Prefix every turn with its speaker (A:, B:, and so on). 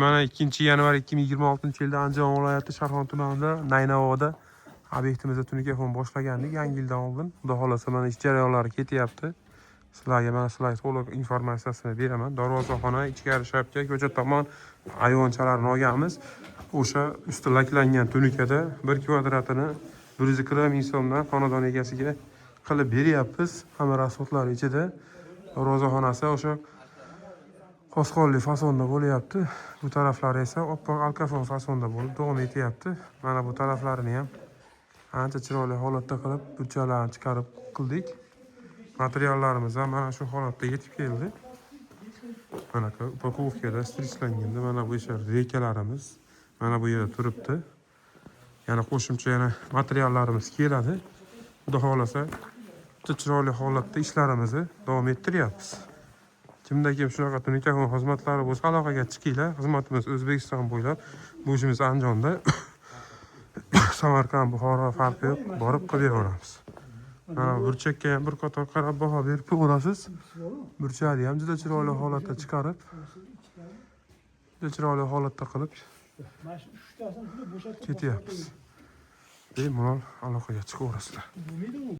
A: Mana 2-yanvar 2026-yilda Andijon viloyati Sharxon tumanida Naynavoda obyektimizda tunikafon boshlagandik. Yangi yildan oldin. Xudo xolasa mana ish jarayonlari ketyapti. Sizlarga mana shularga to'liq informatsiyasini beraman. Darvozaxona, ichkari shapka, ko'cha tomon ayvonchalarni olganmiz. O'sha usti laklangan tunikada 1 kvadratini 140 ming so'mdan xonadon egasiga qilib beryapmiz. Hamma rasxodlar ichida. Darvozaxonasi o'sha Qo'sqonli fasonda bo'lyapti. Bu taraflari esa oppoq alkafon fasonda bo'lib davom etyapti. Mana bu taraflarini ham ancha chiroyli holatda qilib, burchalarni chiqarib qildik. Materiallarimiz ham mana shu holatda yetib keldi. Mana upakovkada strichlangan. Mana bu esa reykalarimiz mana bu yerda turibdi. Yana qo'shimcha yana materiallarimiz keladi. Xudo xolasa chiroyli holatda ishlarimizni davom ettiryapmiz. Kimda kim shunaqa tunikafon xizmatlari bo'lsa aloqaga chiqinglar. Xizmatimiz O'zbekiston bo'ylab, bu ishimiz Andijonda. Samarqand, Buxoro farqi yo'q, borib qilib beramiz. Burchakka ham bir qator qarab baho berib ko'rasiz. Burchakni ham juda chiroyli holatda chiqarib, juda chiroyli holatda qilib ketyapmiz. Bemalol aloqaga chiqaverasizlar.